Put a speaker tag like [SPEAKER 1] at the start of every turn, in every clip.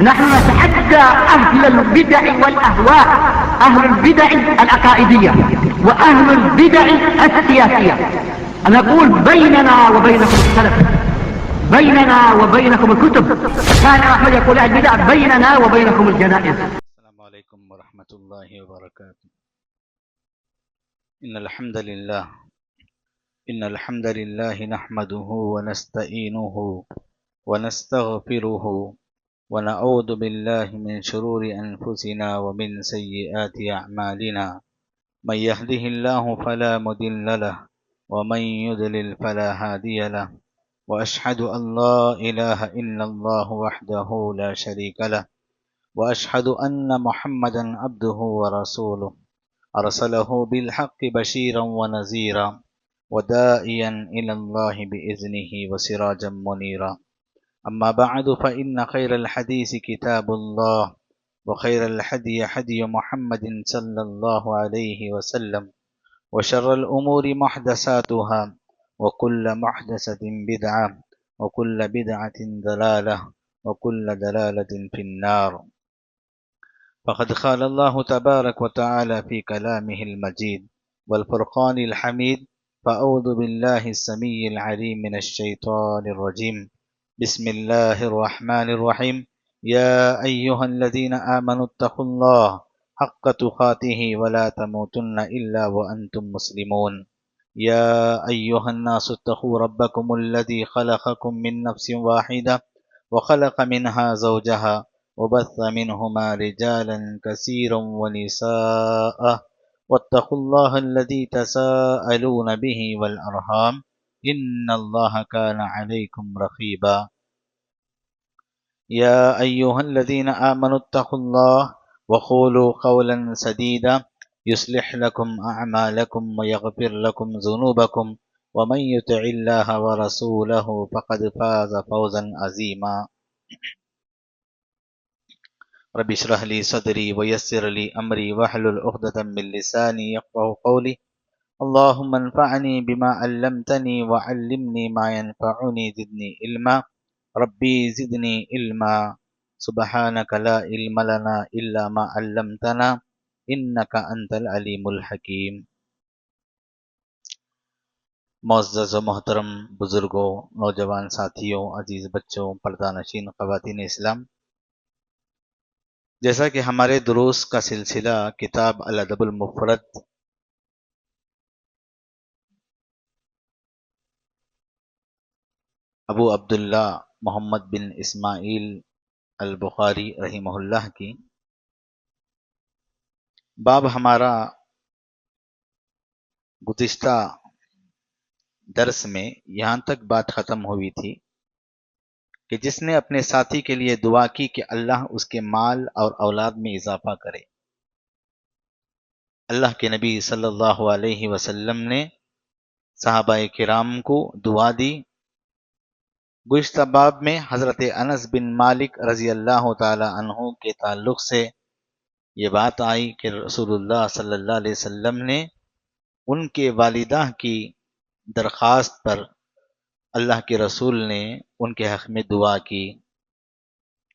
[SPEAKER 1] نحن نتحدى أهل البدع والأهواء، أهل البدع العقائدية وأهل البدع السياسية. نقول بيننا وبينكم السلف، بيننا وبينكم الكتب. كان أحمد يقول البدع بيننا وبينكم الجنائز.
[SPEAKER 2] السلام علیکم ورحمۃ اللہ وبرکاتہ۔ ان الحمد للہ نحمده ونستعینه ونستغفره ونعوذ باللہ من شرور انفسنا ومن سیئات اعمالنا، من يهده الله فلا مضل له ومن يضلل فلا هادي له، واشهد ان لا اله الا الله وحده لا شريك له، واشهد ان محمدا عبده ورسوله ارسله بالحق بشيرا ونذيرا وداعيا الى الله باذنه وسراجا منيرا. اما بعد فان خير الحديث كتاب الله، وخير الهدي هدي محمد صلى الله عليه وسلم، وشر الامور محدثاتها، وكل محدثة بدعة، وكل بدعة ضلالة، وكل ضلالة في النار. فقد قال الله تبارك وتعالى في كلامه المجيد والفرقان الحميد: فأعوذ بالله السميع العليم من الشيطان الرجيم، بسم الله الرحمن الرحيم. يا أيها الذين آمنوا اتقوا الله حق تقاته ولا تموتن إلا وأنتم مسلمون. يا أيها الناس اتقوا ربكم الذي خلقكم من نفس واحدة وخلق منها زوجها وبث منهما رجالا كثيرا ونساء، واتقوا الله الذي تساءلون به والأرحام إن الله كان عليكم رقيبا. يا أيها الذين آمنوا اتقوا الله وقولوا قولا سديدا يصلح لكم أعمالكم ويغفر لكم ذنوبكم، ومن يطع الله ورسوله فقد فاز فوزا عظيما. رب اشرح لي صدري ويسر لي أمري واحلل عقدة من لساني يفقهوا قولي. اللهم انفعني بما علمتني وعلمني ما ينفعني زدني علما. ربي زدني علما. سبحانك لا علم لنا إلا ما علمتنا إنك أنت العليم الحكيم. معزز و محترم بزرگوں، نوجوان ساتھیوں، عزیز بچوں، پردہ نشین خواتین اسلام، جیسا کہ ہمارے دروس کا سلسلہ کتاب الادب المفرد ابو عبداللہ محمد بن اسماعیل البخاری رحمہ اللہ کی باب ہمارا گزشتہ درس میں یہاں تک بات ختم ہوئی تھی کہ جس نے اپنے ساتھی کے لیے دعا کی کہ اللہ اس کے مال اور اولاد میں اضافہ کرے، اللہ کے نبی صلی اللہ علیہ وسلم نے صحابہ کرام کو دعا دی۔ گزشتہ باب میں حضرت انس بن مالک رضی اللہ تعالی عنہ کے تعلق سے یہ بات آئی کہ رسول اللہ صلی اللہ علیہ وسلم نے ان کے والدہ کی درخواست پر اللہ کے رسول نے ان کے حق میں دعا کی،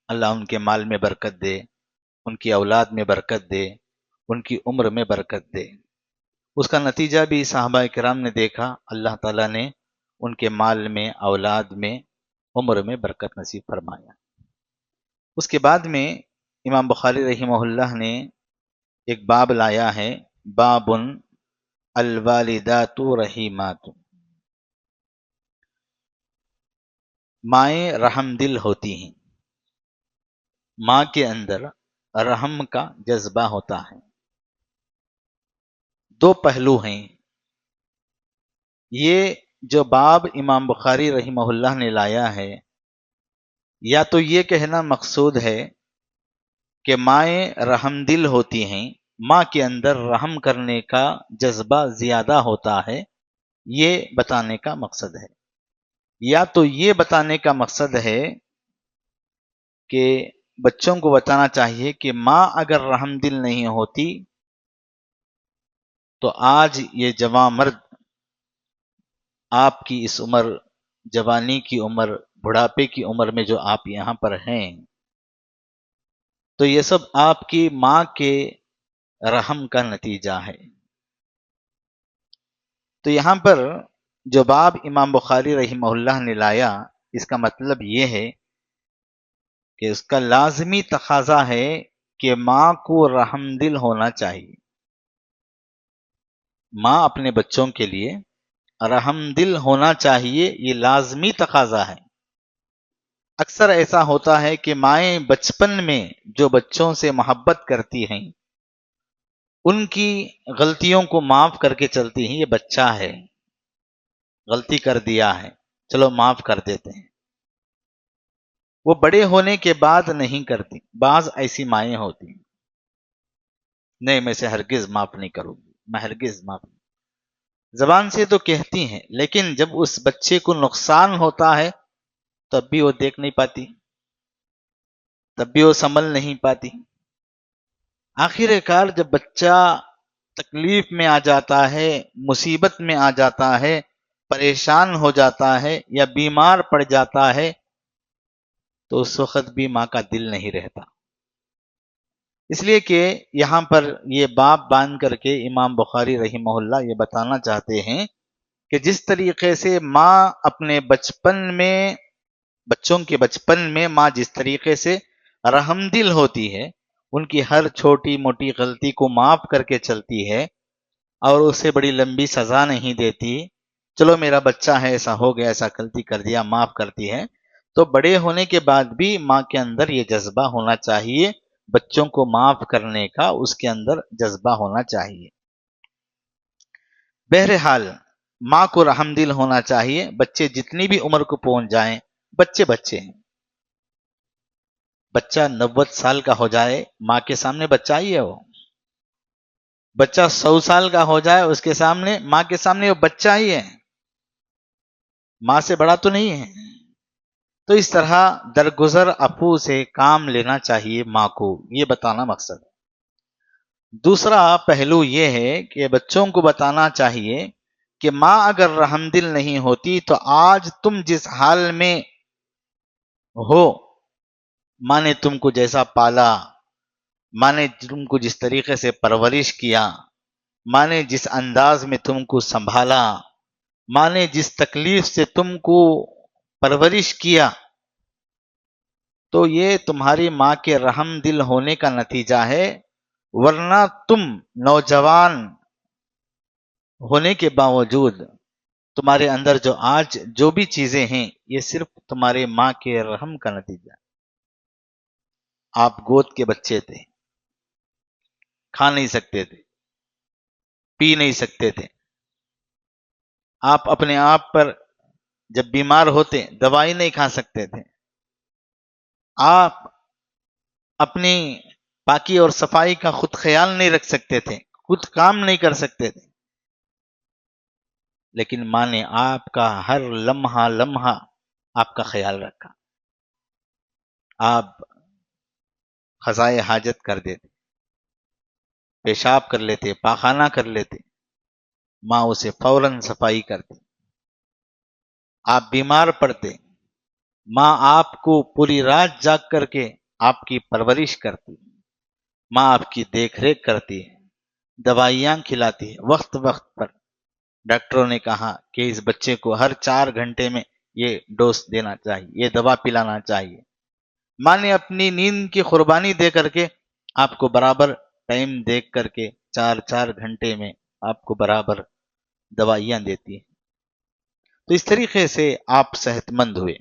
[SPEAKER 2] اللہ ان کے مال میں برکت دے، ان کی اولاد میں برکت دے، ان کی عمر میں برکت دے۔ اس کا نتیجہ بھی صحابہ کرام نے دیکھا، اللہ تعالیٰ نے ان کے مال میں، اولاد میں، عمر میں برکت نصیب فرمایا۔ اس کے بعد میں امام بخاری رحمہ اللہ نے ایک باب لایا ہے، باب الوالدات رحیمات، مائیں رحم دل ہوتی ہیں، ماں کے اندر رحم کا جذبہ ہوتا ہے۔ دو پہلو ہیں۔ یہ جو باب امام بخاری رحمہ اللہ نے لایا ہے، یا تو یہ کہنا مقصود ہے کہ مائیں رحم دل ہوتی ہیں، ماں کے اندر رحم کرنے کا جذبہ زیادہ ہوتا ہے، یہ بتانے کا مقصد ہے، یا تو یہ بتانے کا مقصد ہے کہ بچوں کو بتانا چاہیے کہ ماں اگر رحم دل نہیں ہوتی تو آج یہ جوان مرد آپ کی اس عمر، جوانی کی عمر، بڑھاپے کی عمر میں جو آپ یہاں پر ہیں، تو یہ سب آپ کی ماں کے رحم کا نتیجہ ہے۔ تو یہاں پر جو باب امام بخاری رحمہ اللہ نے لایا، اس کا مطلب یہ ہے کہ اس کا لازمی تقاضا ہے کہ ماں کو رحم دل ہونا چاہیے۔ ماں اپنے بچوں کے لیے رحم دل ہونا چاہیے، یہ لازمی تقاضا ہے۔ اکثر ایسا ہوتا ہے کہ مائیں بچپن میں جو بچوں سے محبت کرتی ہیں، ان کی غلطیوں کو معاف کر کے چلتی ہیں، یہ بچہ ہے، غلطی کر دیا ہے، چلو معاف کر دیتے ہیں۔ وہ بڑے ہونے کے بعد نہیں کرتی۔ بعض ایسی مائیں ہوتی ہیں، نہیں میں سے ہرگز معاف نہیں کروں گی، میں ہرگز معاف نہیں۔ زبان سے تو کہتی ہیں، لیکن جب اس بچے کو نقصان ہوتا ہے تب بھی وہ دیکھ نہیں پاتی، تب بھی وہ سنبھل نہیں پاتی۔ آخر کار جب بچہ تکلیف میں آ جاتا ہے، مصیبت میں آ جاتا ہے، پریشان ہو جاتا ہے یا بیمار پڑ جاتا ہے، تو اس وقت بھی ماں کا دل نہیں رہتا۔ اس لیے کہ یہاں پر یہ باب باندھ کر کے امام بخاری رحمہ اللہ یہ بتانا چاہتے ہیں کہ جس طریقے سے ماں اپنے بچپن میں، بچوں کے بچپن میں ماں جس طریقے سے رحم دل ہوتی ہے، ان کی ہر چھوٹی موٹی غلطی کو معاف کر کے چلتی ہے اور اسے بڑی لمبی سزا نہیں دیتی، چلو میرا بچہ ہے، ایسا ہو گیا، ایسا غلطی کر دیا، معاف کرتی ہے، تو بڑے ہونے کے بعد بھی ماں کے اندر یہ جذبہ ہونا چاہیے، بچوں کو معاف کرنے کا اس کے اندر جذبہ ہونا چاہیے۔ بہرحال ماں کو رحم دل ہونا چاہیے، بچے جتنی بھی عمر کو پہنچ جائیں، بچے بچے ہیں۔ بچہ 90 سال کا ہو جائے، ماں کے سامنے بچہ ہی ہے وہ۔ بچہ 100 سال کا ہو جائے، اس کے سامنے، ماں کے سامنے وہ بچہ ہی ہے، ماں سے بڑا تو نہیں ہے۔ تو اس طرح درگزر اپو سے کام لینا چاہیے ماں کو، یہ بتانا مقصد ہے۔ دوسرا پہلو یہ ہے کہ بچوں کو بتانا چاہیے کہ ماں اگر رحم دل نہیں ہوتی تو آج تم جس حال میں ہو، ماں نے تم کو جیسا پالا، ماں نے تم کو جس طریقے سے پرورش کیا، ماں نے جس انداز میں تم کو سنبھالا، ماں نے جس تکلیف سے تم کو پرورش کیا، تو یہ تمہاری ماں کے رحم دل ہونے کا نتیجہ ہے، ورنہ تم نوجوان ہونے کے باوجود تمہارے اندر جو آج جو بھی چیزیں ہیں، یہ صرف تمہارے ماں کے رحم کا نتیجہ ہے۔ آپ گود کے بچے تھے، کھا نہیں سکتے تھے، پی نہیں سکتے تھے، آپ اپنے آپ پر جب بیمار ہوتے دوائی نہیں کھا سکتے تھے، آپ اپنی پاکی اور صفائی کا خود خیال نہیں رکھ سکتے تھے، خود کام نہیں کر سکتے تھے، لیکن ماں نے آپ کا ہر لمحہ لمحہ آپ کا خیال رکھا۔ آپ قضائے حاجت کر دیتے، پیشاب کر لیتے، پاخانہ کر لیتے، ماں اسے فوراً صفائی کرتی۔ آپ بیمار پڑتے، ماں آپ کو پوری رات جاگ کر کے آپ کی پرورش کرتی، ماں آپ کی دیکھ ریکھ کرتی ہے، دوائیاں کھلاتی ہے وقت وقت پر۔ ڈاکٹروں نے کہا کہ اس بچے کو ہر 4 گھنٹے میں یہ ڈوز دینا چاہیے، یہ دوا پلانا چاہیے۔ ماں نے اپنی نیند کی قربانی دے کر کے آپ کو برابر ٹائم دیکھ کر کے 4 گھنٹے میں آپ کو برابر دوائیاں دیتی ہے۔ تو اس طریقے سے آپ صحت مند ہوئے،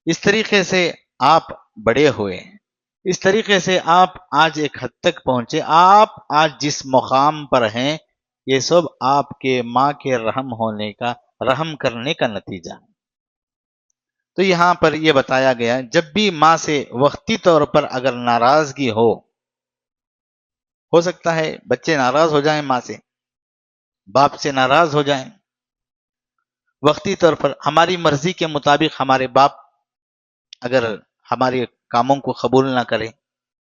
[SPEAKER 2] اس طریقے سے آپ بڑے ہوئے، اس طریقے سے آپ آج ایک حد تک پہنچے، آپ آج جس مقام پر ہیں، یہ سب آپ کے ماں کے رحم ہونے کا، رحم کرنے کا نتیجہ ہے۔ تو یہاں پر یہ بتایا گیا، جب بھی ماں سے وقتی طور پر اگر ناراضگی ہو سکتا ہے بچے ناراض ہو جائیں، ماں سے، باپ سے ناراض ہو جائیں، وقتی طور پر ہماری مرضی کے مطابق ہمارے باپ اگر ہمارے کاموں کو قبول نہ کرے،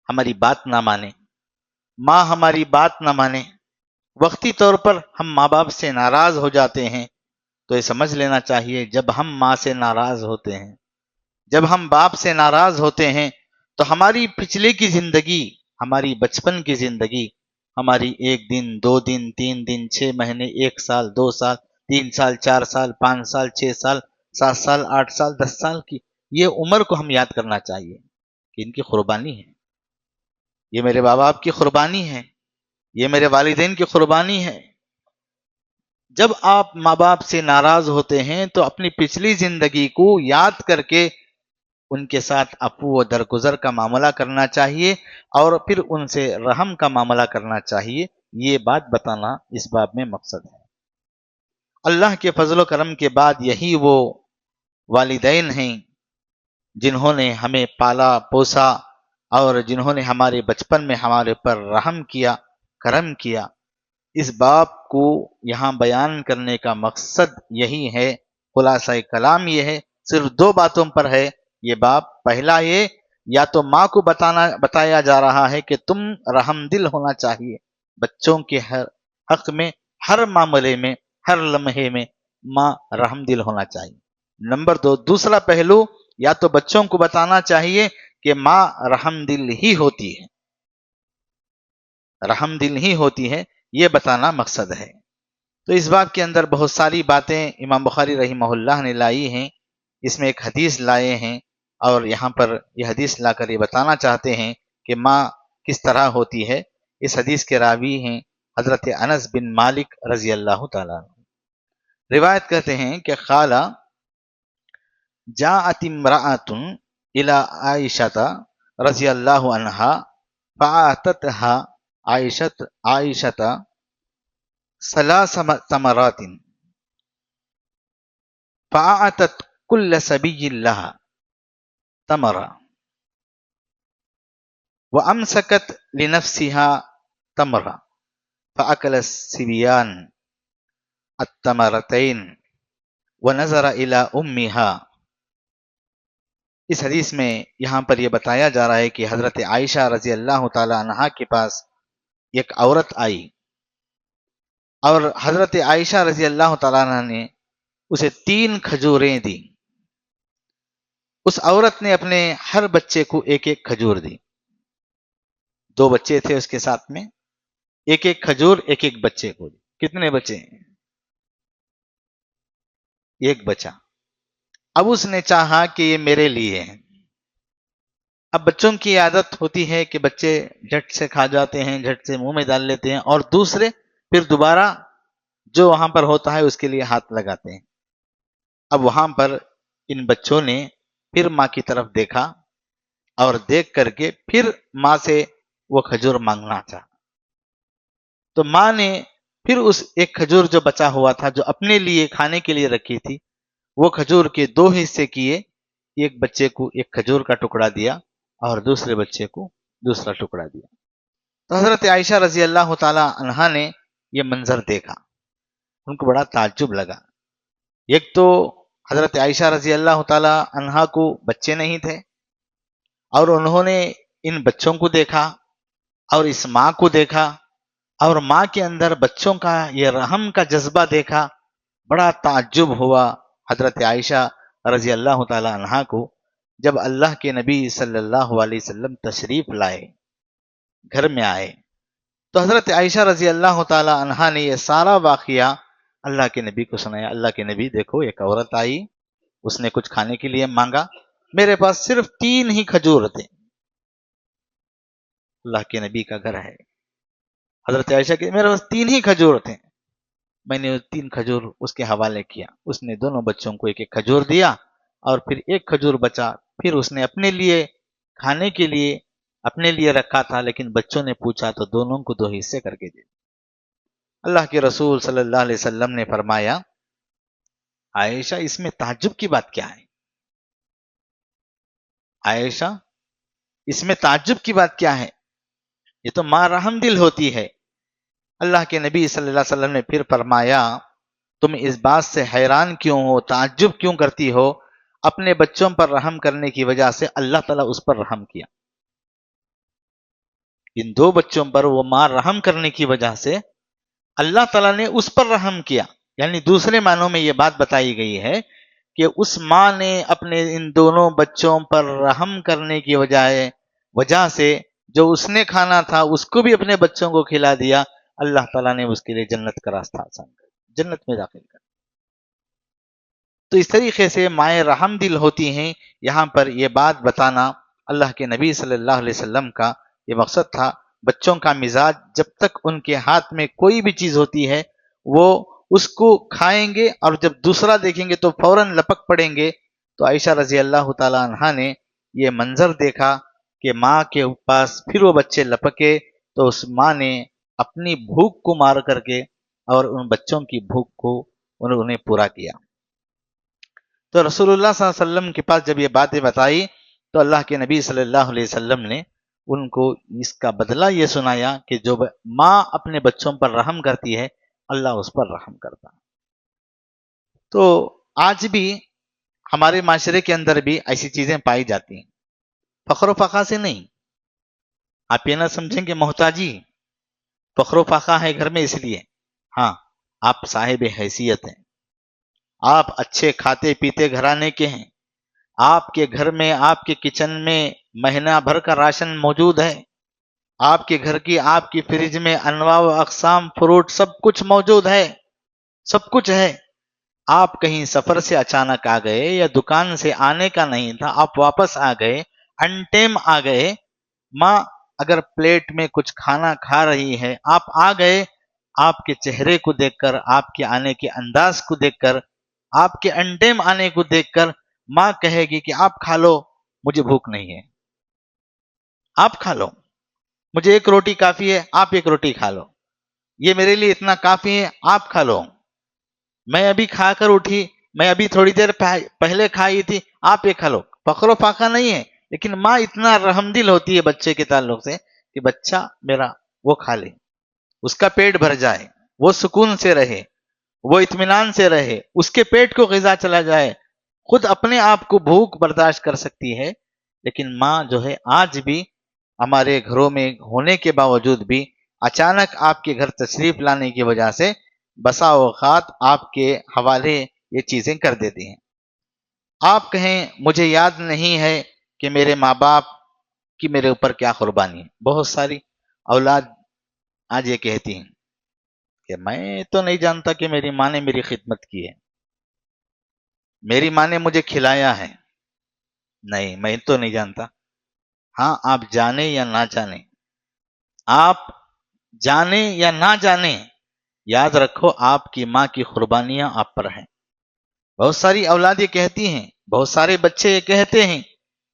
[SPEAKER 2] ہماری بات نہ مانے، ماں ہماری بات نہ مانے، وقتی طور پر ہم ماں باپ سے ناراض ہو جاتے ہیں، تو یہ سمجھ لینا چاہیے جب ہم ماں سے ناراض ہوتے ہیں، جب ہم باپ سے ناراض ہوتے ہیں، تو ہماری پچھلے کی زندگی، ہماری بچپن کی زندگی، ہماری 1 دن 2 دن 3 دن 6 مہینے 1 سال 2 سال 3 سال 4 سال 5 سال 6 سال 7 سال 8 سال 10 سال کی یہ عمر کو ہم یاد کرنا چاہیے کہ ان کی قربانی ہے، یہ میرے ماں باپ کی قربانی ہے، یہ میرے والدین کی قربانی ہے۔ جب آپ ماں باپ سے ناراض ہوتے ہیں تو اپنی پچھلی زندگی کو یاد کر کے ان کے ساتھ عفو و درگزر کا معاملہ کرنا چاہیے اور پھر ان سے رحم کا معاملہ کرنا چاہیے، یہ بات بتانا اس باب میں مقصد ہے۔ اللہ کے فضل و کرم کے بعد یہی وہ والدین ہیں جنہوں نے ہمیں پالا پوسا اور جنہوں نے ہمارے بچپن میں ہمارے پر رحم کیا، کرم کیا۔ اس باب کو یہاں بیان کرنے کا مقصد یہی ہے، خلاصہ کلام یہ ہے، صرف 2 باتوں پر ہے یہ باب۔ پہلا یہ، یا تو ماں کو بتایا جا رہا ہے کہ تم رحم دل ہونا چاہیے، بچوں کے حق میں ہر معاملے میں ہر لمحے میں ماں رحم دل ہونا چاہیے۔ نمبر 2، دوسرا پہلو، یا تو بچوں کو بتانا چاہیے کہ ماں رحم دل ہی ہوتی ہے، رحم دل ہی ہوتی ہے، یہ بتانا مقصد ہے۔ تو اس باب کے اندر بہت ساری باتیں امام بخاری رحمہ اللہ نے لائی ہیں، اس میں ایک حدیث لائے ہیں اور یہاں پر یہ حدیث لا کر یہ بتانا چاہتے ہیں کہ ماں کس طرح ہوتی ہے۔ اس حدیث کے راوی ہیں حضرت انس بن مالک رضی اللہ تعالیٰ عنہ۔ روایت کرتے ہیں کہ قال جاءت امرأۃ الی عائشۃ رضی اللہ عنہا فاعتتها عائشۃ 3 تمرات فاعتت كل صبي لها تمرة وامسكت لنفسها تمرة فاكل الصبيان التمرتين ونظر الى امها۔ اس حدیث میں یہاں پر یہ بتایا جا رہا ہے کہ حضرت عائشہ رضی اللہ تعالی عنہا کے پاس ایک عورت آئی اور حضرت عائشہ رضی اللہ تعالیٰ عنہ نے اسے 3 کھجوریں دی۔ اس عورت نے اپنے ہر بچے کو 1 کھجور دی، 2 بچے تھے اس کے ساتھ میں، 1 کھجور 1 بچے کو دی۔ کتنے بچے؟ 1 بچہ۔ اب اس نے چاہا کہ یہ میرے لیے ہے۔ اب بچوں کی عادت ہوتی ہے کہ بچے جھٹ سے کھا جاتے ہیں، جھٹ سے منہ میں ڈال لیتے ہیں اور دوسرے پھر دوبارہ جو وہاں پر ہوتا ہے اس کے لیے ہاتھ لگاتے ہیں۔ اب وہاں پر ان بچوں نے پھر ماں کی طرف دیکھا اور دیکھ کر کے پھر ماں سے وہ کھجور مانگنا چاہا، تو ماں نے پھر اس 1 کھجور جو بچا ہوا تھا، جو اپنے لیے کھانے کے لیے رکھی تھی، وہ کھجور کے 2 حصے کیے، 1 بچے کو 1 کھجور کا ٹکڑا دیا اور دوسرے بچے کو دوسرا ٹکڑا دیا۔ تو حضرت عائشہ رضی اللہ تعالی عنہا نے یہ منظر دیکھا، ان کو بڑا تعجب لگا۔ ایک تو حضرت عائشہ رضی اللہ تعالی عنہا کو بچے نہیں تھے اور انہوں نے ان بچوں کو دیکھا اور اس ماں کو دیکھا اور ماں کے اندر بچوں کا یہ رحم کا جذبہ دیکھا، بڑا تعجب ہوا حضرت عائشہ رضی اللہ تعالی عنہا کو۔ جب اللہ کے نبی صلی اللہ علیہ وسلم تشریف لائے، گھر میں آئے، تو حضرت عائشہ رضی اللہ تعالی عنہا نے یہ سارا واقعہ اللہ کے نبی کو سنایا۔ اللہ کے نبی دیکھو، ایک عورت آئی، اس نے کچھ کھانے کے لیے مانگا، میرے پاس صرف 3 ہی کھجور تھے۔ اللہ کے نبی کا گھر ہے، حضرت عائشہ کے میرے پاس 3 ہی کھجور تھے، میں نے 3 کھجور اس کے حوالے کیا، اس نے دونوں بچوں کو 1 کھجور دیا اور پھر 1 کھجور بچا، پھر اس نے اپنے لیے کھانے کے لیے اپنے لیے رکھا تھا، لیکن بچوں نے پوچھا تو دونوں کو 2 حصے کر کے دے۔ اللہ کے رسول صلی اللہ علیہ وسلم نے فرمایا، عائشہ اس میں تعجب کی بات کیا ہے؟ عائشہ اس میں تعجب کی بات کیا ہے؟ یہ تو ماں رحم دل ہوتی ہے۔ اللہ کے نبی صلی اللہ علیہ وسلم نے پھر فرمایا، تم اس بات سے حیران کیوں ہو، تعجب کیوں کرتی ہو؟ اپنے بچوں پر رحم کرنے کی وجہ سے اللہ تعالیٰ اس پر رحم کیا۔ ان 2 بچوں پر وہ ماں رحم کرنے کی وجہ سے اللہ تعالیٰ نے اس پر رحم کیا، یعنی دوسرے معنوں میں یہ بات بتائی گئی ہے کہ اس ماں نے اپنے ان دونوں بچوں پر رحم کرنے کی وجہ وجہ سے جو اس نے کھانا تھا اس کو بھی اپنے بچوں کو کھلا دیا، اللہ تعالیٰ نے اس کے لیے جنت کا راستہ آسان کر دیا، جنت میں داخل کر دیا۔ تو اس طریقے سے مائیں رحم دل ہوتی ہیں۔ یہاں پر یہ بات بتانا اللہ کے نبی صلی اللہ علیہ وسلم کا یہ مقصد تھا، بچوں کا مزاج جب تک ان کے ہاتھ میں کوئی بھی چیز ہوتی ہے وہ اس کو کھائیں گے، اور جب دوسرا دیکھیں گے تو فوراً لپک پڑیں گے۔ تو عائشہ رضی اللہ تعالی عنہا نے یہ منظر دیکھا کہ ماں کے پاس پھر وہ بچے لپکے، تو اس ماں نے اپنی بھوک کو مار کر کے اور ان بچوں کی بھوک کو انہیں پورا کیا۔ تو رسول اللہ صلی اللہ علیہ وسلم کے پاس جب یہ باتیں بتائی تو اللہ کے نبی صلی اللہ علیہ وسلم نے ان کو اس کا بدلہ یہ سنایا کہ جو ماں اپنے بچوں پر رحم کرتی ہے اللہ اس پر رحم کرتا ہے۔ تو آج بھی ہمارے معاشرے کے اندر بھی ایسی چیزیں پائی جاتی ہیں، فخر و فخر سے نہیں۔ آپ یہ نہ سمجھیں کہ محتاجی فخر و فخر ہے گھر میں اس لیے، ہاں آپ صاحب حیثیت ہیں، آپ اچھے کھاتے پیتے گھرانے کے ہیں، آپ کے گھر میں آپ کے کچن میں مہینہ بھر کا راشن موجود ہے، آپ کے گھر کی آپ کی فریج میں انواع و اقسام فروٹ سب کچھ موجود ہے، سب کچھ ہے۔ آپ کہیں سفر سے اچانک آ گئے یا دکان سے آنے کا نہیں تھا، آپ واپس آ گئے، ان ٹائم آ گئے، ماں اگر پلیٹ میں کچھ کھانا کھا رہی ہے، آپ آ گئے، آپ کے چہرے کو دیکھ کر، آپ کے آنے کے انداز کو دیکھ کر، آپ کے ان ٹائم آنے کو دیکھ کر ماں کہے گی کہ آپ کھا لو، مجھے بھوک نہیں ہے، آپ کھا لو، مجھے ایک روٹی کافی ہے، آپ ایک روٹی کھا لو، یہ میرے لیے اتنا کافی ہے، آپ کھا لو، میں ابھی کھا کر اٹھی، میں ابھی تھوڑی دیر پہلے کھائی تھی، آپ ایک کھا لو۔ فخر و فاقہ نہیں ہے، لیکن ماں اتنا رحم دل ہوتی ہے بچے کے تعلق سے کہ بچہ میرا وہ کھا لے، اس کا پیٹ بھر جائے، وہ سکون سے رہے، وہ اطمینان سے رہے، اس کے پیٹ کو غذا چلا جائے، خود اپنے آپ کو بھوک برداشت کر سکتی ہے۔ لیکن ماں جو ہے آج بھی ہمارے گھروں میں ہونے کے باوجود بھی اچانک آپ کے گھر تشریف لانے کی وجہ سے بسا اوقات آپ کے حوالے یہ چیزیں کر دیتی ہیں۔ آپ کہیں مجھے یاد نہیں ہے کہ میرے ماں باپ کی میرے اوپر کیا قربانی ہے۔ بہت ساری اولاد آج یہ کہتی ہیں کہ میں تو نہیں جانتا کہ میری ماں نے میری خدمت کی ہے، میری ماں نے مجھے کھلایا ہے، نہیں میں تو نہیں جانتا۔ ہاں آپ جانیں یا نہ جانیں، آپ جانیں یا نہ جانیں، یاد رکھو آپ کی ماں کی قربانیاں آپ پر ہیں۔ بہت ساری اولاد یہ کہتی ہیں، بہت سارے بچے یہ کہتے ہیں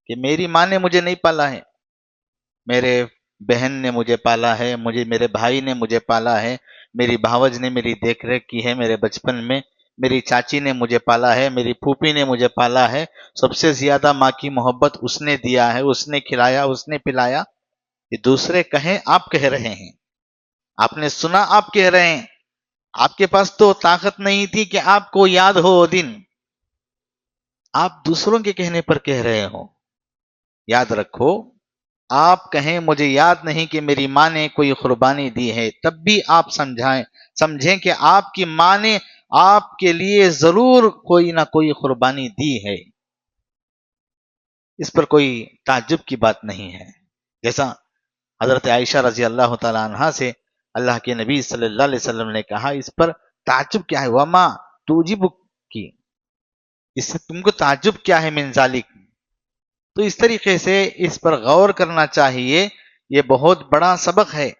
[SPEAKER 2] کہ میری ماں نے مجھے نہیں پالا ہے، میرے بہن نے مجھے پالا ہے، میرے بھائی نے مجھے پالا ہے، میری بھاوج نے میری دیکھ ریکھ کی ہے میرے بچپن میں، میری چاچی نے مجھے پالا ہے، میری پھوپھی نے مجھے پالا ہے، سب سے زیادہ ماں کی محبت اس نے دیا ہے، اس نے کھلایا، اس نے پلایا۔ یہ دوسرے کہیں آپ کہہ رہے ہیں، آپ نے سنا آپ کہہ رہے ہیں، آپ کے پاس تو طاقت نہیں تھی کہ آپ کو یاد ہو وہ دن، آپ دوسروں کے کہنے پر کہہ رہے ہو۔ یاد رکھو، آپ کہیں مجھے یاد نہیں کہ میری ماں نے کوئی قربانی دی ہے، تب بھی آپ سمجھیں کہ آپ کی ماں نے آپ کے لیے ضرور کوئی نہ کوئی قربانی دی ہے، اس پر کوئی تعجب کی بات نہیں ہے۔ جیسا حضرت عائشہ رضی اللہ تعالی عنہا سے اللہ کے نبی صلی اللہ علیہ وسلم نے کہا اس پر تعجب کیا ہے، وما توجب کی، اس سے تم کو تعجب کیا ہے من ذالک۔ تو اس طریقے سے اس پر غور کرنا چاہیے، یہ بہت بڑا سبق ہے۔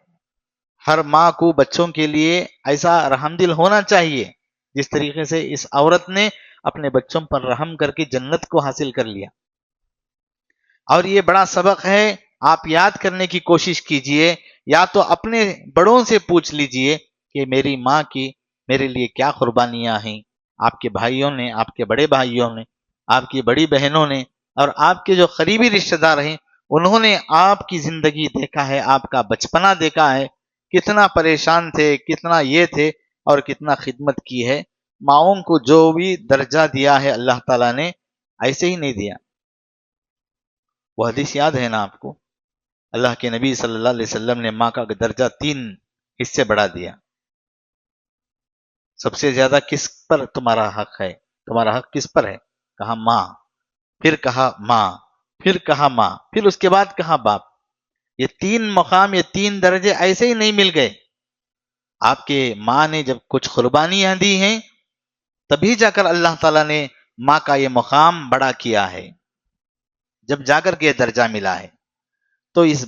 [SPEAKER 2] ہر ماں کو بچوں کے لیے ایسا رحم دل ہونا چاہیے جس طریقے سے اس عورت نے اپنے بچوں پر رحم کر کے جنت کو حاصل کر لیا۔ اور یہ بڑا سبق ہے، آپ یاد کرنے کی کوشش کیجئے، یا تو اپنے بڑوں سے پوچھ لیجئے کہ میری ماں کی میرے لیے کیا قربانیاں ہیں، آپ کے بھائیوں نے، آپ کے بڑے بھائیوں نے، آپ کی بڑی بہنوں نے، اور آپ کے جو قریبی رشتہ دار ہیں انہوں نے آپ کی زندگی دیکھا ہے، آپ کا بچپنا دیکھا ہے، کتنا پریشان تھے، کتنا یہ تھے، اور کتنا خدمت کی ہے۔ ماؤں کو جو بھی درجہ دیا ہے اللہ تعالیٰ نے ایسے ہی نہیں دیا۔ وہ حدیث یاد ہے نا آپ کو، اللہ کے نبی صلی اللہ علیہ وسلم نے ماں کا درجہ 3 حصے بڑھا دیا۔ سب سے زیادہ کس پر تمہارا حق ہے، تمہارا حق کس پر ہے؟ کہا ماں، پھر کہا ماں، پھر کہا ماں، پھر اس کے بعد کہا باپ۔ یہ 3 مقام، یہ 3 درجے ایسے ہی نہیں مل گئے. آپ کے ماں نے جب کچھ قربانیاں دی ہیں تبھی جا کر اللہ تعالیٰ نے ماں کا یہ مقام بڑا کیا ہے، جب جا کر کے یہ درجہ ملا ہے. تو اس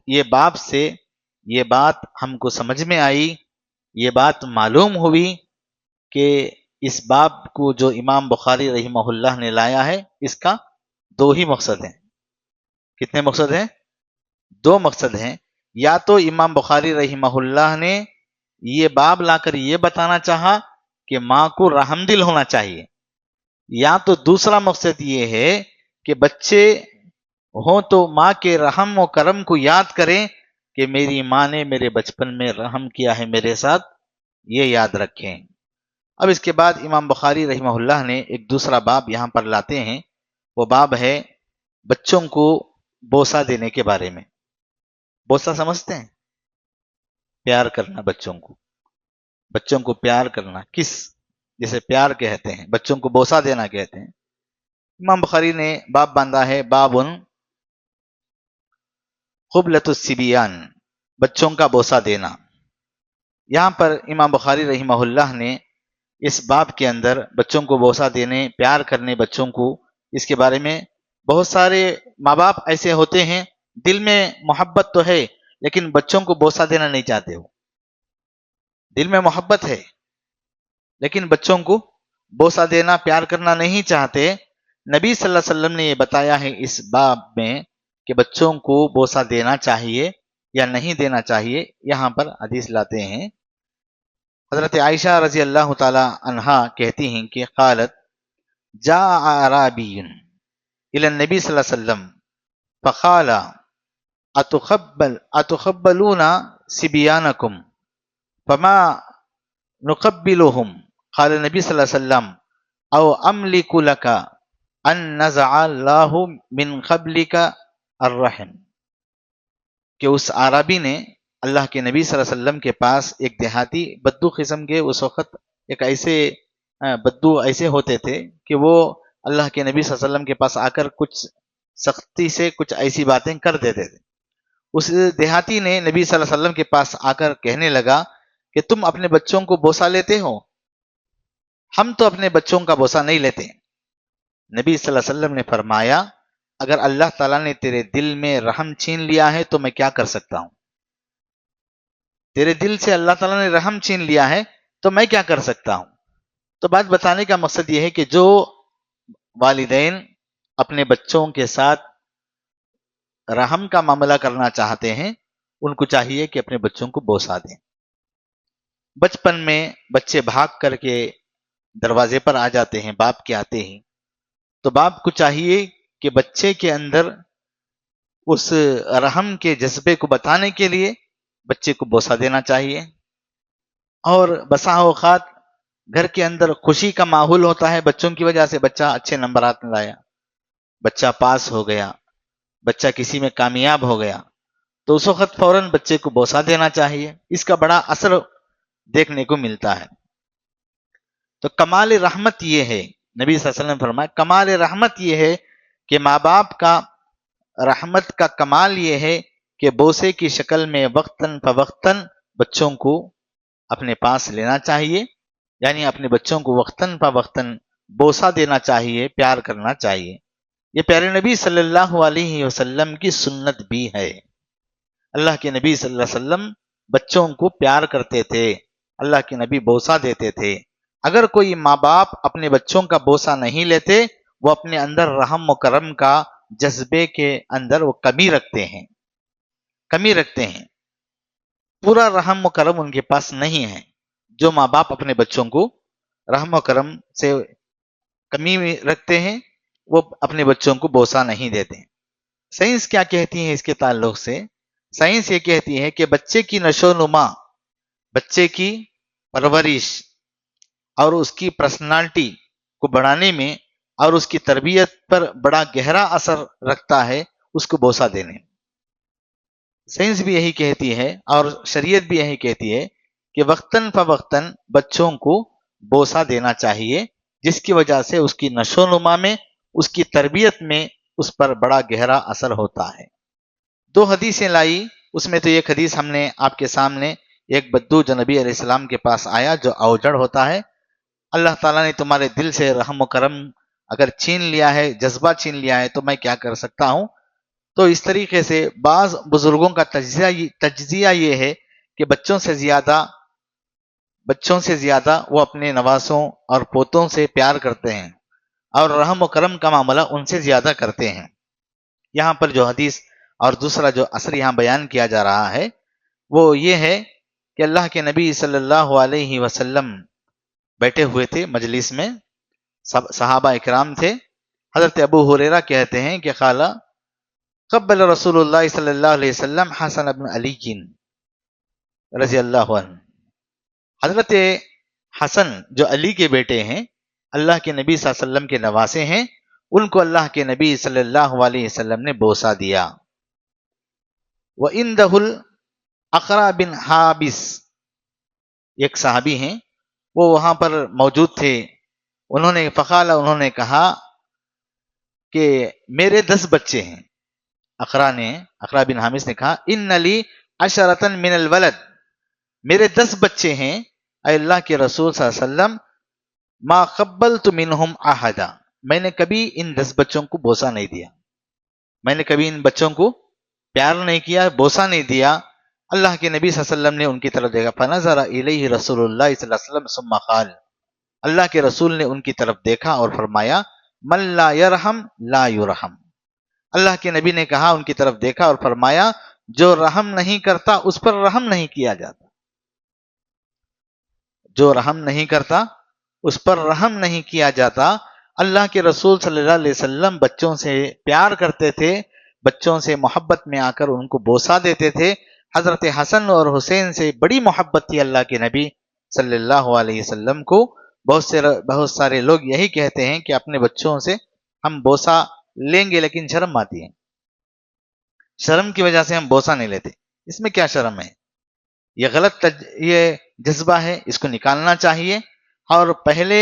[SPEAKER 2] یہ باب سے یہ بات ہم کو سمجھ میں آئی، یہ بات معلوم ہوئی کہ اس باب کو جو امام بخاری رحمہ اللہ نے لایا ہے اس کا 2 ہی مقصد ہیں. کتنے مقصد ہیں؟ 2 مقصد ہیں. یا تو امام بخاری رحمہ اللہ نے یہ باب لا کر یہ بتانا چاہا کہ ماں کو رحم دل ہونا چاہیے، یا تو دوسرا مقصد یہ ہے کہ بچے ہوں تو ماں کے رحم و کرم کو یاد کریں کہ میری ماں نے میرے بچپن میں رحم کیا ہے میرے ساتھ، یہ یاد رکھیں. اب اس کے بعد امام بخاری رحمہ اللہ نے ایک دوسرا باب یہاں پر لاتے ہیں، وہ باب ہے بچوں کو بوسہ دینے کے بارے میں. بوسہ سمجھتے ہیں؟ پیار کرنا بچوں کو پیار کرنا، کس جیسے پیار کہتے ہیں بچوں کو بوسہ دینا کہتے ہیں. امام بخاری نے باب باندھا ہے باب قبلۃ الصبیان، بچوں کا بوسہ دینا. یہاں پر امام بخاری رحمہ اللہ نے اس باب کے اندر بچوں کو بوسہ دینے، پیار کرنے بچوں کو، اس کے بارے میں بہت سارے ماں باپ ایسے ہوتے ہیں دل میں محبت تو ہے لیکن بچوں کو بوسہ دینا نہیں چاہتے. ہو دل میں محبت ہے لیکن بچوں کو بوسہ دینا، پیار کرنا نہیں چاہتے. نبی صلی اللہ علیہ وسلم نے یہ بتایا ہے اس باب میں کہ بچوں کو بوسہ دینا چاہیے یا نہیں دینا چاہیے. یہاں پر حدیث لاتے ہیں، حضرت عائشہ رضی اللہ تعالی عنہا کہتی ہیں کہ قالت جاء اعرابی الی النبی صلی اللہ علیہ وسلم فقال اتقبلون صبیانکم فما نقبلهم. قال النبی صلی اللہ علیہ وسلم او املک لک ان نزع اللہ من قبلک الرحم. کہ اس عربی نے اللہ کے نبی صلی اللہ علیہ وسلم کے پاس ایک دیہاتی بدو قسم کے، اس وقت ایک ایسے بدو ایسے ہوتے تھے کہ وہ اللہ کے نبی صلی اللہ علیہ وسلم کے پاس آ کر کچھ سختی سے کچھ ایسی باتیں کر دیتے تھے. اس دیہاتی نے نبی صلی اللہ علیہ وسلم کے پاس آ کر کہنے لگا کہ تم اپنے بچوں کو بوسہ لیتے ہو، ہم تو اپنے بچوں کا بوسہ نہیں لیتے. نبی صلی اللہ علیہ وسلم نے فرمایا اگر اللہ تعالیٰ نے تیرے دل میں رحم چھین لیا ہے تو میں کیا کر سکتا ہوں؟ تیرے دل سے اللہ تعالیٰ نے رحم چھین لیا ہے تو میں کیا کر سکتا ہوں؟ تو بات بتانے کا مقصد یہ ہے کہ جو والدین اپنے بچوں کے ساتھ رحم کا معاملہ کرنا چاہتے ہیں ان کو چاہیے کہ اپنے بچوں کو بوسہ دیں. بچپن میں بچے بھاگ کر کے دروازے پر آ جاتے ہیں باپ کے آتے ہی، تو باپ کو چاہیے کہ بچے کے اندر اس رحم کے جذبے کو بتانے کے لیے بچے کو بوسہ دینا چاہیے. اور بسا اوقات گھر کے اندر خوشی کا ماحول ہوتا ہے بچوں کی وجہ سے، بچہ اچھے نمبرات میں لایا، بچہ پاس ہو گیا، بچہ کسی میں کامیاب ہو گیا، تو اس وقت فوراً بچے کو بوسہ دینا چاہیے. اس کا بڑا اثر دیکھنے کو ملتا ہے. تو کمال رحمت یہ ہے، نبی صلی اللہ علیہ وسلم نے فرمایا کمال رحمت یہ ہے کہ ماں باپ کا رحمت کا کمال یہ ہے کہ بوسے کی شکل میں وقتاً فوقتاً بچوں کو اپنے پاس لینا چاہیے، یعنی اپنے بچوں کو وقتاً فوقتاً بوسہ دینا چاہیے، پیار کرنا چاہیے. یہ پیارے نبی صلی اللہ علیہ وسلم کی سنت بھی ہے. اللہ کے نبی صلی اللہ علیہ وسلم بچوں کو پیار کرتے تھے، اللہ کے نبی بوسہ دیتے تھے. اگر کوئی ماں باپ اپنے بچوں کا بوسہ نہیں لیتے وہ اپنے اندر رحم و کرم کا جذبے کے اندر وہ کمی رکھتے ہیں، پورا رحم و کرم ان کے پاس نہیں ہے. جو ماں باپ اپنے بچوں کو رحم و کرم سے کمی رکھتے ہیں وہ اپنے بچوں کو بوسہ نہیں دیتے. سائنس کیا کہتی ہے اس کے تعلق سے؟ سائنس یہ کہتی ہے کہ بچے کی نشو و نما، بچے کی پرورش اور اس کی پرسنالٹی کو بڑھانے میں اور اس کی تربیت پر بڑا گہرا اثر رکھتا ہے اس کو بوسہ دینے. سائنس بھی یہی کہتی ہے اور شریعت بھی یہی کہتی ہے کہ وقتاً فوقتاً بچوں کو بوسہ دینا چاہیے، جس کی وجہ سے اس کی نشو و نما میں، اس کی تربیت میں اس پر بڑا گہرا اثر ہوتا ہے. دو حدیثیں لائی، اس میں تو ایک حدیث ہم نے آپ کے سامنے، ایک بدو جو نبی علیہ السلام کے پاس آیا جو اوجڑ ہوتا ہے، اللہ تعالیٰ نے تمہارے دل سے رحم و کرم اگر چھین لیا ہے، جذبہ چھین لیا ہے، تو میں کیا کر سکتا ہوں؟ تو اس طریقے سے بعض بزرگوں کا تجزیہ یہ ہے کہ بچوں سے زیادہ وہ اپنے نواسوں اور پوتوں سے پیار کرتے ہیں، اور رحم و کرم کا معاملہ ان سے زیادہ کرتے ہیں۔ یہاں پر جو حدیث اور دوسرا جو اثر یہاں بیان کیا جا رہا ہے وہ یہ ہے کہ اللہ کے نبی صلی اللہ علیہ وسلم بیٹھے ہوئے تھے مجلس میں، صحابہ اکرام تھے۔ حضرت ابو ہریرہ کہتے ہیں کہ قال قبل رسول اللہ صلی اللہ علیہ وسلم حسن بن علی رضی اللہ عنہ، حضرت حسن جو علی کے بیٹے ہیں، اللہ کے نبی صلی اللہ علیہ وسلم کے نواسے ہیں، ان کو اللہ کے نبی صلی اللہ علیہ وسلم نے بوسہ دیا۔ وَإِنْدَهُ الْأَقْرَى بن حابس، ایک صحابی ہیں، وہ وہاں پر موجود تھے، انہوں نے کہا کہ میرے 10 بچے ہیں۔ اقرا بن حابس نے کہا ان لی عشرۃ من الولد، میرے 10 بچے ہیں، اے اللہ کے رسول صلی اللہ علیہ وسلم، ما قبلت منہم احدا، میں نے کبھی ان 10 بچوں کو بوسہ نہیں دیا، میں نے کبھی ان بچوں کو پیار نہیں کیا، بوسہ نہیں دیا۔ اللہ کے نبی صلی اللہ علیہ وسلم نے ان کی طرف دیکھا، فنظر الیہ رسول اللہ صلی اللہ علیہ وسلم ثم قال، اللہ کے رسول نے ان کی طرف دیکھا اور فرمایا من لا یرحم لا یرحم، اللہ کے نبی نے کہا، ان کی طرف دیکھا اور فرمایا جو رحم نہیں کرتا اس پر رحم نہیں کیا جاتا، جو رحم نہیں کرتا اس پر رحم نہیں کیا جاتا۔ اللہ کے رسول صلی اللہ علیہ وسلم بچوں سے پیار کرتے تھے، بچوں سے محبت میں آ کر ان کو بوسہ دیتے تھے۔ حضرت حسن اور حسین سے بڑی محبت تھی اللہ کے نبی صلی اللہ علیہ وسلم کو۔ بہت سارے لوگ یہی کہتے ہیں کہ اپنے بچوں سے ہم بوسہ لیں گے لیکن شرم آتی ہے، شرم کی وجہ سے ہم بوسہ نہیں لیتے، اس میں کیا شرم ہے؟ یہ غلط یہ جذبہ ہے، اس کو نکالنا چاہیے اور پہلے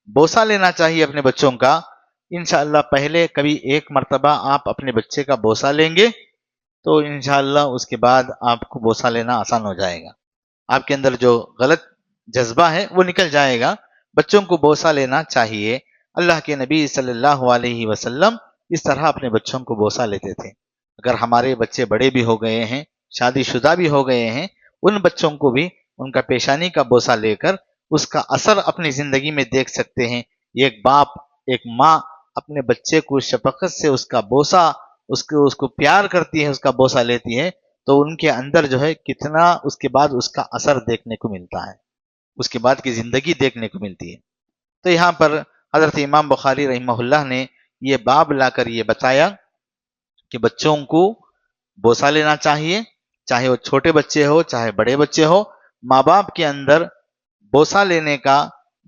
[SPEAKER 2] بوسہ لینا چاہیے اپنے بچوں کا۔ انشاءاللہ پہلے کبھی ایک مرتبہ آپ اپنے بچے کا بوسہ لیں گے تو انشاءاللہ اس کے بعد آپ کو بوسہ لینا آسان ہو جائے گا، آپ کے اندر جو غلط جذبہ ہے وہ نکل جائے گا۔ بچوں کو بوسہ لینا چاہیے۔ اللہ کے نبی صلی اللہ علیہ وسلم اس طرح اپنے بچوں کو بوسہ لیتے تھے۔ اگر ہمارے بچے بڑے بھی ہو گئے ہیں، شادی شدہ بھی ہو گئے ہیں، ان بچوں کو بھی ان کا پیشانی کا بوسہ لے کر اس کا اثر اپنی زندگی میں دیکھ سکتے ہیں۔ ایک باپ، ایک ماں اپنے بچے کو شفقت سے اس کا بوسہ، اس کو پیار کرتی ہے، اس کا بوسہ لیتی ہے، تو ان کے اندر جو ہے کتنا اس کے بعد اس کا اثر دیکھنے کو ملتا ہے، اس کے بعد کی زندگی دیکھنے کو ملتی ہے۔ تو یہاں پر حضرت امام بخاری رحمہ اللہ نے یہ باب لا کر یہ بتایا کہ بچوں کو بوسہ لینا چاہیے، چاہے وہ چھوٹے بچے ہو چاہے بڑے بچے ہو۔ ماں باپ کے اندر بوسہ لینے کا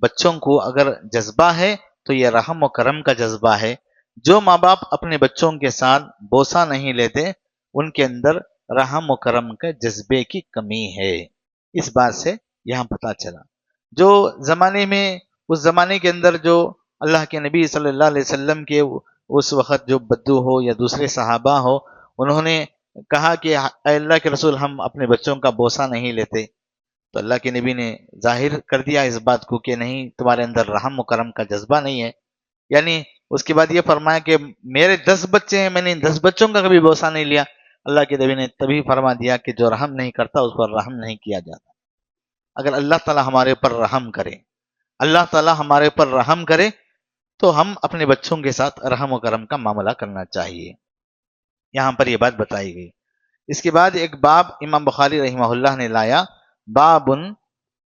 [SPEAKER 2] بچوں کو اگر جذبہ ہے تو یہ رحم و کرم کا جذبہ ہے۔ جو ماں باپ اپنے بچوں کے ساتھ بوسہ نہیں لیتے ان کے اندر رحم و کرم کے جذبے کی کمی ہے۔ اس بات سے یہاں پتہ چلا۔ جو اس زمانے کے اندر جو اللہ کے نبی صلی اللہ علیہ وسلم کے اس وقت جو بدو ہو یا دوسرے صحابہ ہو، انہوں نے کہا کہ اے اللہ کے رسول ہم اپنے بچوں کا بوسہ نہیں لیتے، تو اللہ کے نبی نے ظاہر کر دیا اس بات کو کہ نہیں، تمہارے اندر رحم و کرم کا جذبہ نہیں ہے۔ یعنی اس کے بعد یہ فرمایا کہ میرے 10 بچے ہیں، میں نے ان 10 بچوں کا کبھی بوسہ نہیں لیا۔ اللہ کے نبی نے تبھی فرما دیا کہ جو رحم نہیں کرتا اس پر رحم نہیں کیا جاتا۔ اگر اللہ تعالی ہمارے اوپر رحم کرے، اللہ تعالی ہمارے اوپر رحم کرے تو ہم اپنے بچوں کے ساتھ رحم و کرم کا معاملہ کرنا چاہیے۔ یہاں پر یہ بات بتائی گئی۔ اس کے بعد ایک باب امام بخاری رحمہ اللہ نے لایا، باب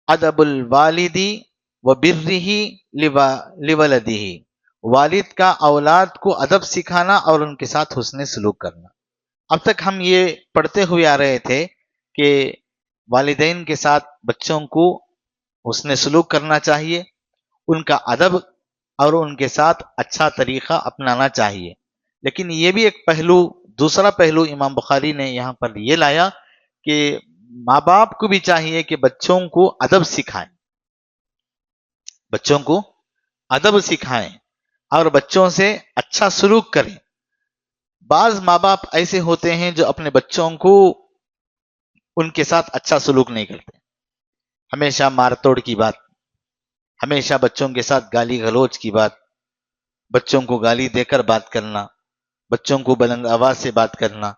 [SPEAKER 2] ادب الوالدی و برہ لولدہ، والد کا اولاد کو ادب سکھانا اور ان کے ساتھ حسن سلوک کرنا۔ اب تک ہم یہ پڑھتے ہوئے آ رہے تھے کہ والدین کے ساتھ بچوں کو حسن سلوک کرنا چاہیے، ان کا ادب اور ان کے ساتھ اچھا طریقہ اپنانا چاہیے۔ لیکن یہ بھی ایک پہلو، دوسرا پہلو امام بخاری نے یہاں پر یہ لایا کہ ماں باپ کو بھی چاہیے کہ بچوں کو ادب سکھائیں، بچوں کو ادب سکھائیں اور بچوں سے اچھا سلوک کریں۔ بعض ماں باپ ایسے ہوتے ہیں جو اپنے بچوں کو ان کے ساتھ اچھا سلوک نہیں کرتے، ہمیشہ مار توڑ کی بات، ہمیشہ بچوں کے ساتھ گالی گلوچ کی بات، بچوں کو گالی دے کر بات کرنا، بچوں کو بلند آواز سے بات کرنا،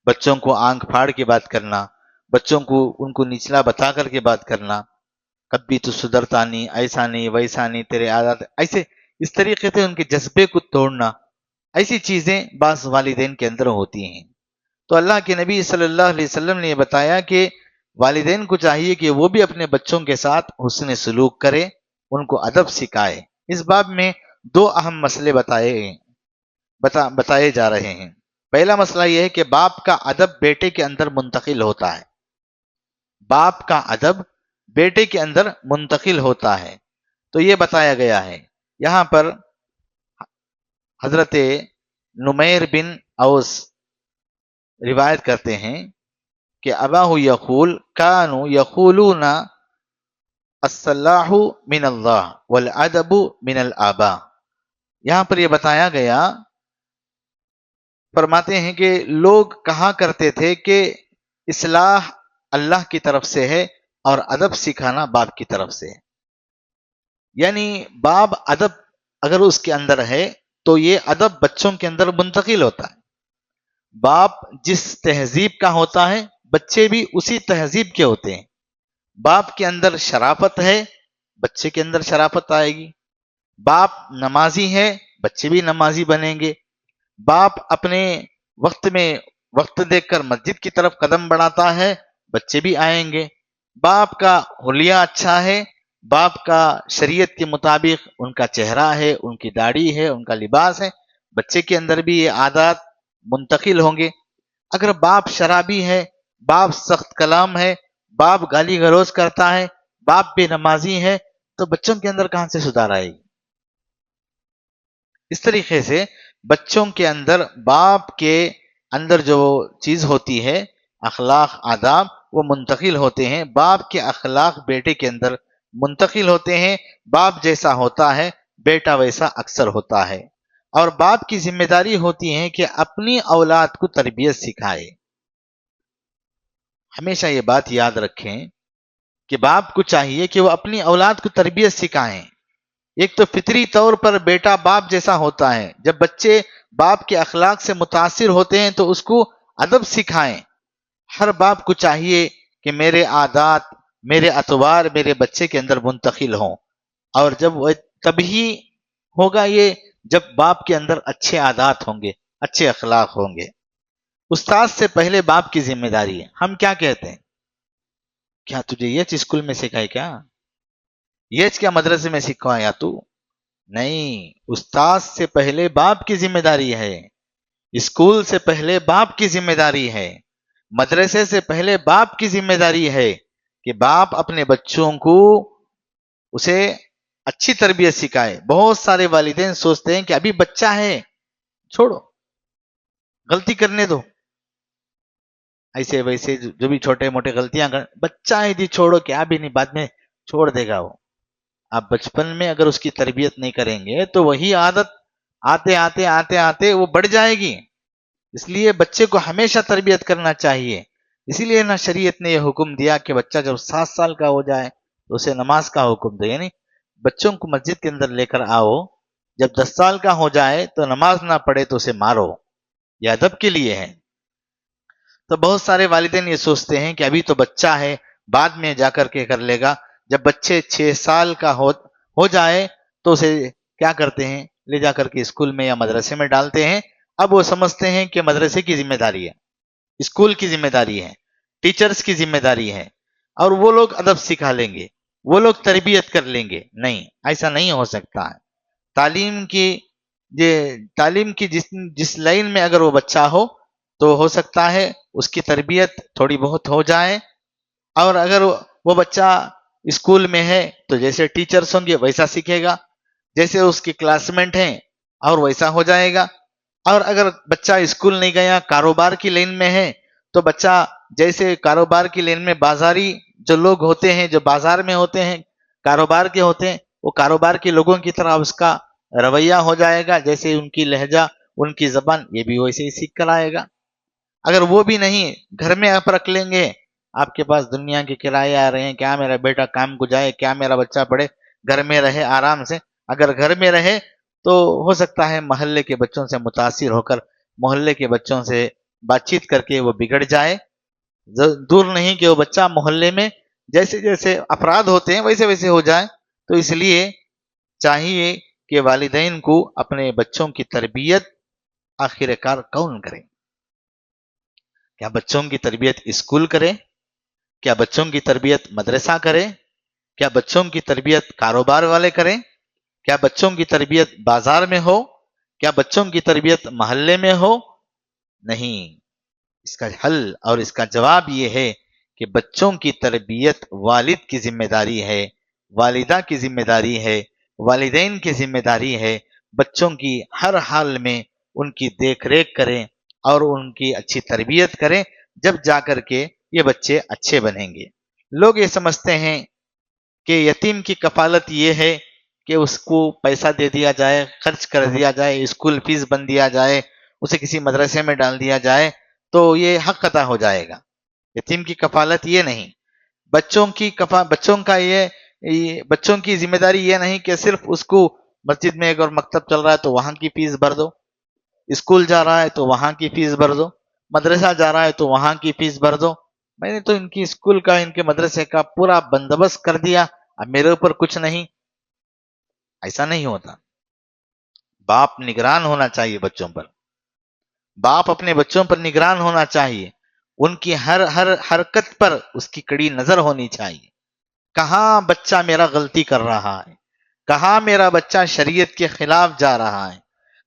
[SPEAKER 2] بچوں کو آنکھ پھاڑ کے بات کرنا، بچوں کو ان کو نچلا بتا کر کے بات کرنا، کبھی تو سدھرتا نہیں، ایسا نہیں ویسا نہیں، تیرے عادت ایسے، اس طریقے سے ان کے جذبے کو توڑنا، ایسی چیزیں بعض والدین کے اندر ہوتی ہیں۔ تو اللہ کے نبی صلی اللہ علیہ وسلم نے یہ بتایا کہ والدین کو چاہیے کہ وہ بھی اپنے بچوں کے ساتھ حسن سلوک کرے، ان کو ادب سکھائے۔ اس باب میں دو اہم مسئلے بتائے جا رہے ہیں۔ پہلا مسئلہ یہ ہے کہ باپ کا ادب بیٹے کے اندر منتقل ہوتا ہے، باپ کا ادب بیٹے کے اندر منتقل ہوتا ہے۔ تو یہ بتایا گیا ہے یہاں پر، حضرت نمیر بن اوس روایت کرتے ہیں کہ اباہ یقول کانوا یقولون الصلاح من اللہ والادب من الآباء۔ یہاں پر یہ بتایا گیا، فرماتے ہیں کہ لوگ کہا کرتے تھے کہ اصلاح اللہ کی طرف سے ہے اور ادب سکھانا باپ کی طرف سے ہے۔ یعنی باپ ادب اگر اس کے اندر ہے تو یہ ادب بچوں کے اندر منتقل ہوتا ہے۔ باپ جس تہذیب کا ہوتا ہے بچے بھی اسی تہذیب کے ہوتے ہیں۔ باپ کے اندر شرافت ہے، بچے کے اندر شرافت آئے گی۔ باپ نمازی ہے، بچے بھی نمازی بنیں گے۔ باپ اپنے وقت میں وقت دیکھ کر مسجد کی طرف قدم بڑھاتا ہے، بچے بھی آئیں گے۔ باپ کا حلیہ اچھا ہے، باپ کا شریعت کے مطابق ان کا چہرہ ہے، ان کی داڑھی ہے، ان کا لباس ہے، بچے کے اندر بھی یہ عادات منتقل ہوں گے۔ اگر باپ شرابی ہے، باپ سخت کلام ہے، باپ گالی گلوچ کرتا ہے، باپ بے نمازی ہے، تو بچوں کے اندر کہاں سے سدھار آئے گی؟ اس طریقے سے بچوں کے اندر باپ کے اندر جو چیز ہوتی ہے، اخلاق آداب، وہ منتقل ہوتے ہیں۔ باپ کے اخلاق بیٹے کے اندر منتقل ہوتے ہیں۔ باپ جیسا ہوتا ہے بیٹا ویسا اکثر ہوتا ہے۔ اور باپ کی ذمہ داری ہوتی ہے کہ اپنی اولاد کو تربیت سکھائے۔ ہمیشہ یہ بات یاد رکھیں کہ باپ کو چاہیے کہ وہ اپنی اولاد کو تربیت سکھائیں۔ ایک تو فطری طور پر بیٹا باپ جیسا ہوتا ہے، جب بچے باپ کے اخلاق سے متاثر ہوتے ہیں تو اس کو ادب سکھائیں۔ ہر باپ کو چاہیے کہ میرے عادات، میرے اطوار میرے بچے کے اندر منتقل ہوں، اور جب وہ تبھی ہوگا یہ جب باپ کے اندر اچھے عادات ہوں گے، اچھے اخلاق ہوں گے۔ استاد سے پہلے باپ کی ذمہ داری ہے۔ ہم کیا کہتے ہیں؟ کیا تجھے یہ اسکول میں سکھائے؟ یہ کیا مدرسے میں سکھوایا تو؟ نہیں، استاد سے پہلے باپ کی ذمہ داری ہے، اسکول سے پہلے باپ کی ذمہ داری ہے، مدرسے سے پہلے باپ کی ذمہ داری ہے کہ باپ اپنے بچوں کو اسے اچھی تربیت سکھائے۔ بہت سارے والدین سوچتے ہیں کہ ابھی بچہ ہے، چھوڑو، غلطی کرنے دو، ایسے ویسے جو بھی چھوٹے موٹے غلطیاں بچہ ہے جی چھوڑو، کیا بھی نہیں، بعد میں چھوڑ دے گا وہ۔ آپ بچپن میں اگر اس کی تربیت نہیں کریں گے تو وہی عادت آتے آتے وہ بڑھ جائے گی۔ اس لیے بچے کو ہمیشہ تربیت کرنا چاہیے۔ اسی لیے نہ شریعت نے یہ حکم دیا کہ بچہ جب 7 سال کا ہو جائے تو اسے نماز کا حکم دے، یعنی بچوں کو مسجد کے اندر لے کر آؤ، جب 10 سال کا ہو جائے تو نماز نہ پڑھے تو اسے مارو، یہ ادب کے لیے ہے۔ تو بہت سارے والدین یہ سوچتے ہیں کہ ابھی تو بچہ ہے، بعد میں جا کر کے کر لے گا۔ جب بچے 6 سال کا ہو جائے تو اسے کیا کرتے ہیں؟ لے جا کر کے اسکول میں یا مدرسے میں ڈالتے ہیں۔ اب وہ سمجھتے ہیں کہ مدرسے کی ذمہ داری ہے، اسکول کی ذمہ داری ہے، ٹیچرز کی ذمہ داری ہے، اور وہ لوگ ادب سکھا لیں گے، وہ لوگ تربیت کر لیں گے۔ نہیں، ایسا نہیں ہو سکتا ہے۔ تعلیم کی جس لائن میں اگر وہ بچہ ہو تو ہو سکتا ہے اس کی تربیت تھوڑی بہت ہو جائے، اور اگر وہ بچہ اسکول میں ہے تو جیسے ٹیچرز ہوں گے ویسا سیکھے گا، جیسے اس کے کلاس میٹ ہیں اور ویسا ہو جائے گا۔ اور اگر بچہ اسکول نہیں گیا، کاروبار کی لائن میں ہے، تو بچہ جیسے کاروبار کی لائن میں بازاری جو لوگ ہوتے ہیں، جو بازار میں ہوتے ہیں، کاروبار کے ہوتے ہیں، وہ کاروبار کے لوگوں کی طرح اس کا رویہ ہو جائے گا، جیسے ان کی لہجہ ان کی زبان یہ بھی ویسے ہی سیکھ کر آئے گا۔ اگر وہ بھی نہیں، گھر میں آپ رکھ لیں گے، آپ کے پاس دنیا کے کرائے آ رہے ہیں، کیا میرا بیٹا کام کو جائے، کیا میرا بچہ پڑھے، گھر میں رہے آرام سے۔ اگر گھر میں رہے تو ہو سکتا ہے محلے کے بچوں سے متاثر ہو کر، محلے کے بچوں سے بات چیت کر کے وہ بگڑ جائے۔ دور نہیں کہ وہ بچہ محلے میں جیسے جیسے افراد ہوتے ہیں ویسے ویسے ہو جائے۔ تو اس لیے چاہیے کہ والدین کو اپنے بچوں کی تربیت آخر کار کون کرے؟ کیا بچوں کی تربیت اسکول کرے؟ کیا بچوں کی تربیت مدرسہ کرے؟ کیا بچوں کی تربیت کاروبار والے کریں؟ کیا بچوں کی تربیت بازار میں ہو؟ کیا بچوں کی تربیت محلے میں ہو؟ نہیں، اس کا حل اور اس کا جواب یہ ہے کہ بچوں کی تربیت والد کی ذمہ داری ہے، والدہ کی ذمہ داری ہے، والدین کی ذمہ داری ہے۔ بچوں کی ہر حال میں ان کی دیکھ ریکھ کریں اور ان کی اچھی تربیت کریں، جب جا کر کے یہ بچے اچھے بنیں گے۔ لوگ یہ سمجھتے ہیں کہ یتیم کی کفالت یہ ہے کہ اس کو پیسہ دے دیا جائے، خرچ کر دیا جائے، اسکول فیس بن دیا جائے، اسے کسی مدرسے میں ڈال دیا جائے تو یہ حق ادا ہو جائے گا۔ یتیم کی کفالت یہ نہیں، بچوں کی ذمہ داری یہ نہیں کہ صرف اس کو مسجد میں اگر مکتب چل رہا ہے تو وہاں کی فیس بھر دو، اسکول جا رہا ہے تو وہاں کی فیس بھر دو، مدرسہ جا رہا ہے تو وہاں کی فیس بھر دو۔ میں نے تو ان کی اسکول کا، ان کے مدرسے کا پورا بندوبست کر دیا، اب میرے اوپر کچھ نہیں۔ ایسا نہیں ہوتا۔ باپ نگران ہونا چاہیے بچوں پر، باپ اپنے بچوں پر نگران ہونا چاہیے، ان کی ہر حرکت پر اس کی کڑی نظر ہونی چاہیے۔ کہاں بچہ میرا غلطی کر رہا ہے، کہاں میرا بچہ شریعت کے خلاف جا رہا ہے،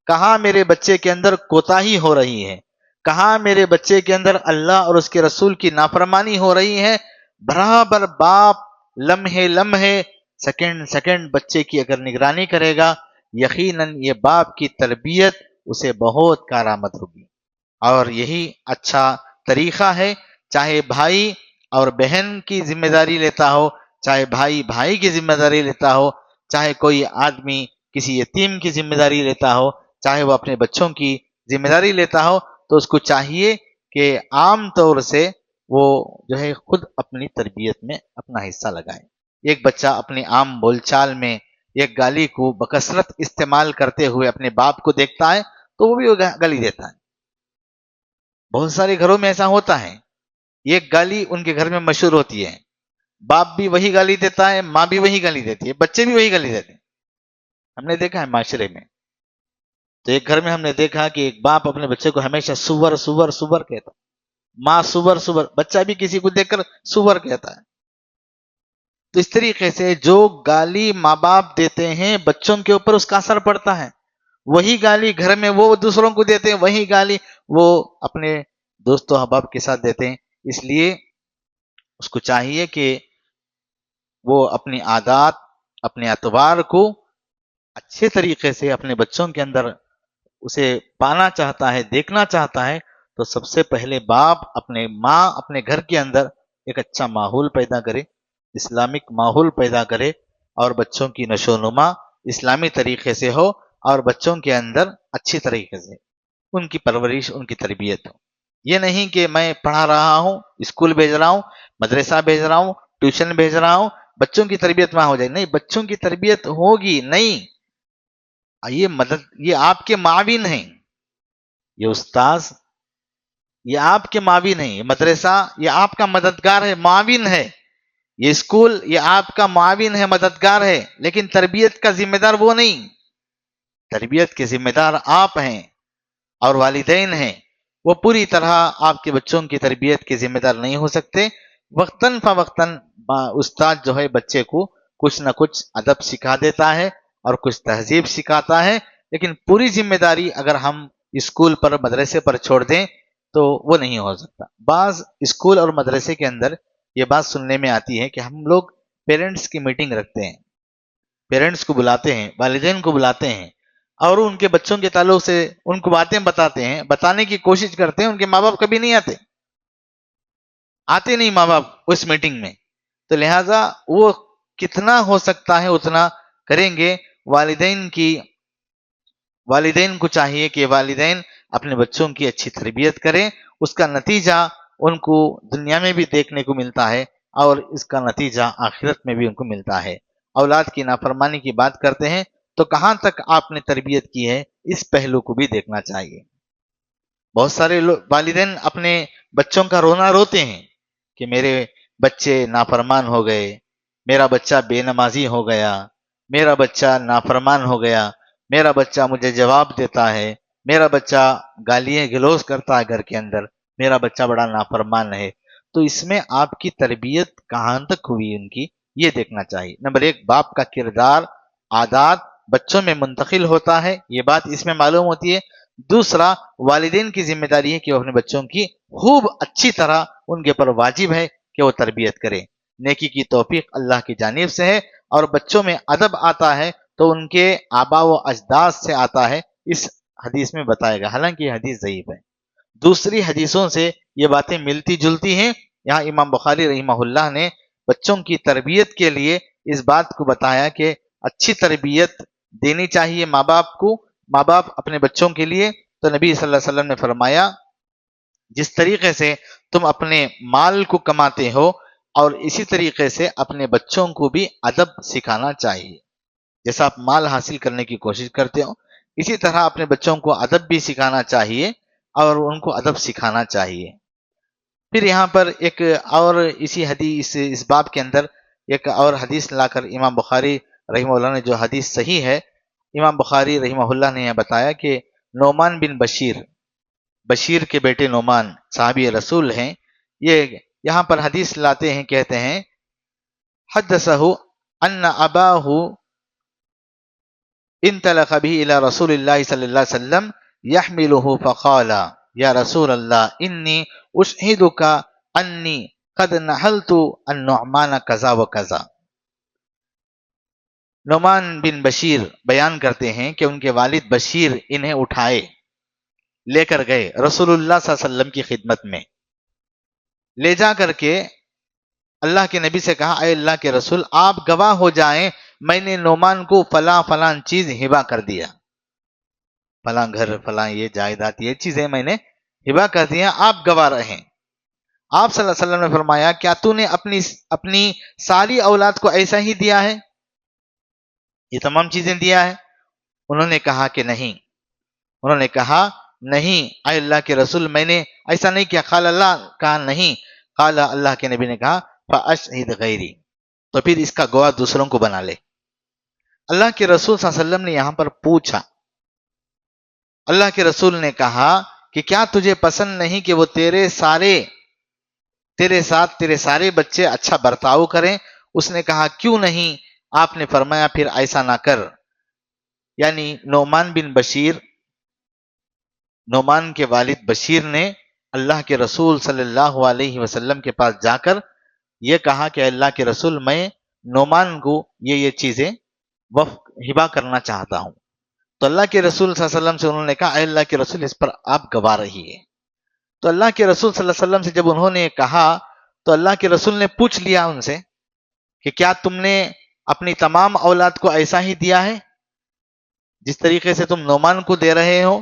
[SPEAKER 2] کہاں میرے بچے کے اندر کوتاہی ہو رہی ہے، کہاں میرے بچے کے اندر اللہ اور اس کے رسول کی نافرمانی ہو رہی ہے، برابر باپ لمحے لمحے، سیکنڈ سیکنڈ بچے کی اگر نگرانی کرے گا، یقیناً یہ باپ کی تربیت اسے بہت کارآمد ہوگی۔ اور یہی اچھا طریقہ ہے، چاہے بھائی اور بہن کی ذمہ داری لیتا ہو، چاہے بھائی بھائی کی ذمہ داری لیتا ہو، چاہے کوئی آدمی کسی یتیم کی ذمہ داری لیتا ہو، چاہے وہ اپنے بچوں کی ذمہ داری لیتا ہو، تو اس کو چاہیے کہ عام طور سے وہ جو ہے خود اپنی تربیت میں اپنا حصہ لگائے۔ ایک بچہ اپنی عام بول چال میں ایک گالی کو بکثرت استعمال کرتے ہوئے اپنے باپ کو دیکھتا ہے تو وہ بھی وہ گالی دیتا ہے۔ بہت سارے گھروں میں ایسا ہوتا ہے، ایک گالی ان کے گھر میں مشہور ہوتی ہے، باپ بھی وہی گالی دیتا ہے، ماں بھی وہی گالی دیتی ہے، بچے بھی وہی گالی دیتے ہیں۔ ہم نے دیکھا ہے معاشرے میں، تو ایک گھر میں ہم نے دیکھا کہ ایک باپ اپنے بچے کو ہمیشہ سور سور سور کہتا، ماں سور سور، بچہ بھی کسی کو دیکھ کر سور کہتا ہے۔ تو اس طریقے سے جو گالی ماں باپ دیتے ہیں بچوں کے اوپر اس کا اثر پڑتا ہے، وہی گالی گھر میں وہ دوسروں کو دیتے ہیں، وہی گالی وہ اپنے دوستوں احباب کے ساتھ دیتے ہیں۔ اس لیے اس کو چاہیے کہ وہ اپنی عادات، اپنے اعتبار کو اچھے طریقے سے اپنے بچوں کے اندر اسے پانا چاہتا ہے، دیکھنا چاہتا ہے، تو سب سے پہلے باپ، اپنے ماں اپنے گھر کے اندر ایک اچھا ماحول پیدا کرے، اسلامک ماحول پیدا کرے، اور بچوں کی نشو و نما اسلامی طریقے سے ہو، اور بچوں کے اندر اچھی طریقے سے ان کی پرورش، ان کی تربیت ہو۔ یہ نہیں کہ میں پڑھا رہا ہوں، اسکول بھیج رہا ہوں، مدرسہ بھیج رہا ہوں، ٹیوشن بھیج رہا ہوں، بچوں کی تربیت وہاں ہو جائے۔ نہیں، بچوں کی تربیت ہوگی نہیں، یہ آپ کے معاون ہیں، یہ استاذ یہ آپ کے معاون ہیں، یہ مدرسہ یہ آپ کا مددگار ہے، معاون ہے، یہ اسکول یہ آپ کا معاون ہے، مددگار ہے، لیکن تربیت کا ذمہ دار وہ نہیں۔ تربیت کے ذمہ دار آپ ہیں اور والدین ہیں، وہ پوری طرح آپ کے بچوں کی تربیت کے ذمہ دار نہیں ہو سکتے۔ وقتاً فوقتاً استاد جو ہے بچے کو کچھ نہ کچھ ادب سکھا دیتا ہے اور کچھ تہذیب سکھاتا ہے، لیکن پوری ذمہ داری اگر ہم اسکول پر، مدرسے پر چھوڑ دیں تو وہ نہیں ہو سکتا۔ بعض اسکول اور مدرسے کے اندر یہ بات سننے میں آتی ہے کہ ہم لوگ پیرنٹس کی میٹنگ رکھتے ہیں، پیرنٹس کو بلاتے ہیں، والدین کو بلاتے ہیں، اور ان کے بچوں کے تعلق سے ان کو باتیں بتاتے ہیں، بتانے کی کوشش کرتے ہیں۔ ان کے ماں باپ کبھی نہیں آتے نہیں ماں باپ اس میٹنگ میں، تو لہٰذا وہ کتنا ہو سکتا ہے اتنا کریں گے۔ والدین کی والدین کو چاہیے کہ والدین اپنے بچوں کی اچھی تربیت کریں، اس کا نتیجہ ان کو دنیا میں بھی دیکھنے کو ملتا ہے اور اس کا نتیجہ آخرت میں بھی ان کو ملتا ہے۔ اولاد کی نافرمانی کی بات کرتے ہیں تو کہاں تک آپ نے تربیت کی ہے، اس پہلو کو بھی دیکھنا چاہیے۔ بہت سارے والدین اپنے بچوں کا رونا روتے ہیں کہ میرے بچے نافرمان ہو گئے، میرا بچہ بے نمازی ہو گیا، میرا بچہ نافرمان ہو گیا، میرا بچہ مجھے جواب دیتا ہے، میرا بچہ گالیاں گلوز کرتا ہے گھر کے اندر، میرا بچہ بڑا نافرمان ہے۔ تو اس میں آپ کی تربیت کہاں تک ہوئی ان کی، یہ دیکھنا چاہیے۔ نمبر ایک، باپ کا کردار، عادات بچوں میں منتقل ہوتا ہے، یہ بات اس میں معلوم ہوتی ہے۔ دوسرا، والدین کی ذمہ داری ہے کہ وہ اپنے بچوں کی خوب اچھی طرح ان کے اوپر واجب ہے کہ وہ تربیت کرے۔ نیکی کی توفیق اللہ کی جانب سے ہے، اور بچوں میں ادب آتا ہے تو ان کے آبا و اجداد سے آتا ہے، اس حدیث میں بتایا گیا، حالانکہ یہ حدیث ضعیف ہے۔ دوسری حدیثوں سے یہ باتیں ملتی جلتی ہیں۔ یہاں امام بخاری رحمہ اللہ نے بچوں کی تربیت کے لیے اس بات کو بتایا کہ اچھی تربیت دینی چاہیے ماں باپ اپنے بچوں کے لیے۔ تو نبی صلی اللہ علیہ وسلم نے فرمایا، جس طریقے سے تم اپنے مال کو کماتے ہو اور اسی طریقے سے اپنے بچوں کو بھی ادب سکھانا چاہیے۔ جیسا آپ مال حاصل کرنے کی کوشش کرتے ہو، اسی طرح اپنے بچوں کو ادب بھی سکھانا چاہیے اور ان کو ادب سکھانا چاہیے۔ پھر یہاں پر ایک اور اسی حدیث، اس باب کے اندر ایک اور حدیث لا کر امام بخاری رحمہ اللہ نے، جو حدیث صحیح ہے، امام بخاری رحمہ اللہ نے یہ بتایا کہ نعمان بن بشیر کے بیٹے نعمان صحابی رسول ہیں، یہ یہاں پر حدیث لاتے ہیں، کہتے ہیں حدثہ ان اباہ انطلق به الى رسول اللہ صلی اللہ علیہ وسلم يحمله فقال یا رسول اللہ انی اشہدک انی قد نحلت النعمان کذا و کذا۔ نعمان بن بشیر بیان کرتے ہیں کہ ان کے والد بشیر انہیں اٹھائے، لے کر گئے رسول اللہ صلی اللہ علیہ وسلم کی خدمت میں، لے جا کر کے اللہ کے نبی سے کہا، اے اللہ کے رسول، آپ گواہ ہو جائیں، میں نے نعمان کو فلاں چیز ہبہ کر دیا، فلاں گھر، فلاں یہ جائیداد، یہ چیزیں میں نے ہبہ کر دیا، آپ گواہ رہیں۔ آپ صلی اللہ علیہ وسلم نے فرمایا، کیا تو نے اپنی ساری اولاد کو ایسا ہی دیا ہے، یہ تمام چیزیں دیا ہے؟ انہوں نے کہا کہ نہیں، انہوں نے کہا نہیں اے اللہ کے رسول، میں نے ایسا نہیں کیا۔ قال اللہ، کہا نہیں، قال اللہ کے نبی نے کہا فاشہد غیری، تو پھر اس کا گواہ دوسروں کو بنا لے۔ اللہ کے رسول صلی اللہ علیہ وسلم نے یہاں پر پوچھا، اللہ کے رسول نے کہا کہ کیا تجھے پسند نہیں کہ وہ تیرے ساتھ تیرے سارے بچے اچھا برتاؤ کریں؟ اس نے کہا کیوں نہیں؟ آپ نے فرمایا پھر ایسا نہ کر۔ یعنی نعمان کے والد بشیر نے اللہ کے رسول صلی اللہ علیہ وسلم کے پاس جا کر یہ کہا کہ اللہ کے رسول، میں نعمان کو یہ چیزیں ہبہ کرنا چاہتا ہوں۔ تو اللہ کے رسول صلی اللہ علیہ وسلم سے انہوں نے کہا، اے اللہ کے رسول، اس پر آپ گواہ رہیے۔ تو اللہ کے رسول صلی اللہ علیہ وسلم سے جب انہوں نے کہا تو اللہ کے رسول نے پوچھ لیا ان سے کہ کیا تم نے اپنی تمام اولاد کو ایسا ہی دیا ہے جس طریقے سے تم نعمان کو دے رہے ہو،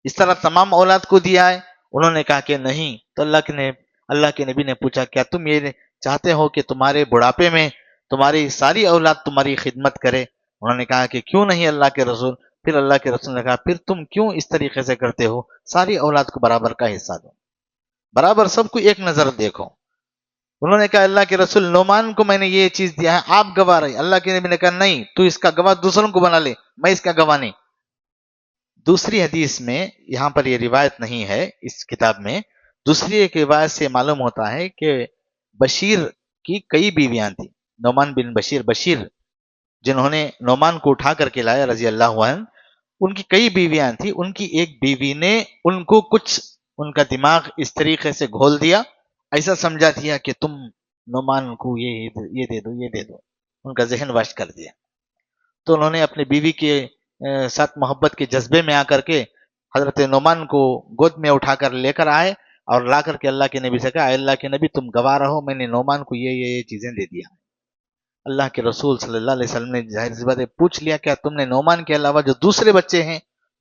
[SPEAKER 2] اس طرح تمام اولاد کو دیا ہے؟ انہوں نے کہا کہ نہیں۔ تو اللہ کے نبی نے پوچھا، کیا تم یہ چاہتے ہو کہ تمہارے بڑھاپے میں تمہاری ساری اولاد تمہاری خدمت کرے؟ انہوں نے کہا کہ کیوں نہیں اللہ کے رسول۔ پھر اللہ کے رسول نے کہا، پھر تم کیوں اس طریقے سے کرتے ہو؟ ساری اولاد کو برابر کا حصہ دو، برابر سب کو ایک نظر دیکھو۔ انہوں نے کہا، اللہ کے رسول، نعمان کو میں نے یہ چیز دیا ہے، آپ گواہ رہے۔ اللہ کے نبی نے کہا، نہیں، تو اس کا گواہ دوسروں کو بنا لے، میں اس کا گواہ نہیں۔ دوسری حدیث میں، یہاں پر یہ روایت نہیں ہے اس کتاب میں، دوسری ایک روایت سے معلوم ہوتا ہے کہ بشیر کی کئی بیویاں تھیں۔ نعمان بن بشیر جنہوں نے نعمان کو اٹھا کر کے لایا رضی اللہ عنہ، ان کی کئی بیویاں تھیں۔ ان کی ایک بیوی نے ان کو ان کا دماغ اس طریقے سے گھول دیا، ایسا سمجھا دیا کہ تم نعمان کو یہ دے دو، یہ دے دو، ان کا ذہن وش کر دیا۔ تو انہوں نے اپنی بیوی کے ساتھ محبت کے جذبے میں آ کر کے حضرت نعمان کو گود میں اٹھا کر لے کر آئے اور لا کر کے اللہ کے نبی سے کہا، اے اللہ کے نبی، تم گواہ رہو، میں نے نعمان کو یہ چیزیں دے دیا۔ اللہ کے رسول صلی اللہ علیہ وسلم نے ظاہر سی بات ہے پوچھ لیا، کیا تم نے نعمان کے علاوہ جو دوسرے بچے ہیں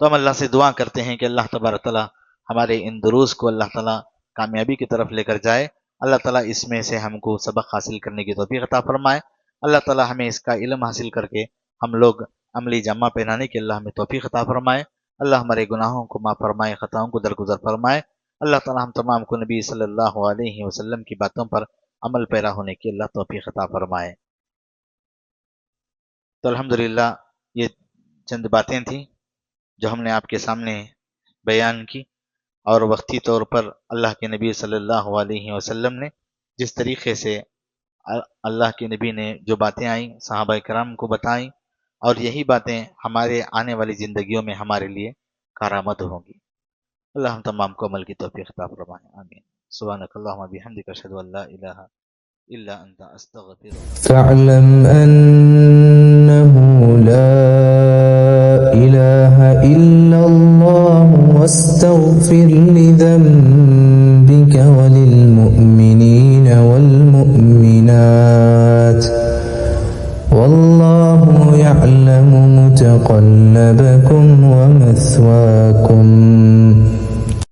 [SPEAKER 2] تو ہم اللہ سے دعا کرتے ہیں کہ اللہ تبارک تعالیٰ ہمارے ان دروس کو اللہ تعالیٰ کامیابی کی طرف لے کر جائے، اللہ تعالیٰ اس میں سے ہم کو سبق حاصل کرنے کی توفیق عطا فرمائے، اللہ تعالیٰ ہمیں اس کا علم حاصل کر کے ہم لوگ عملی جامہ پہنانے کی اللہ ہمیں توفیق عطا فرمائے، اللہ ہمارے گناہوں کو معاف فرمائے، خطاؤں کو درگزر فرمائے، اللہ تعالیٰ ہم تمام کو نبی صلی اللہ علیہ وسلم کی باتوں پر عمل پیرا ہونے کی اللہ توفیق عطا فرمائے۔ تو الحمدللہ یہ چند باتیں تھیں جو ہم نے آپ کے سامنے بیان کی، اور وقتی طور پر اللہ کے نبی صلی اللہ علیہ وسلم نے جس طریقے سے اللہ کے نبی نے جو باتیں آئیں صحابہ کرام کو بتائیں، اور یہی باتیں ہمارے آنے والی زندگیوں میں ہمارے لیے کارآمد ہوں گی۔ اللہ ہم تمام کو عمل کی توفیق عطا فرمائے، آمین۔ سبحانک اللہم بحمدک، اشہد ان لا الہ الا انت، استغفرک۔
[SPEAKER 3] فاعلم أنه لا إله إلا الله واستغفر لذنبك وللمؤمنين والمؤمنات والله يعلم متقلبكم ومثواكم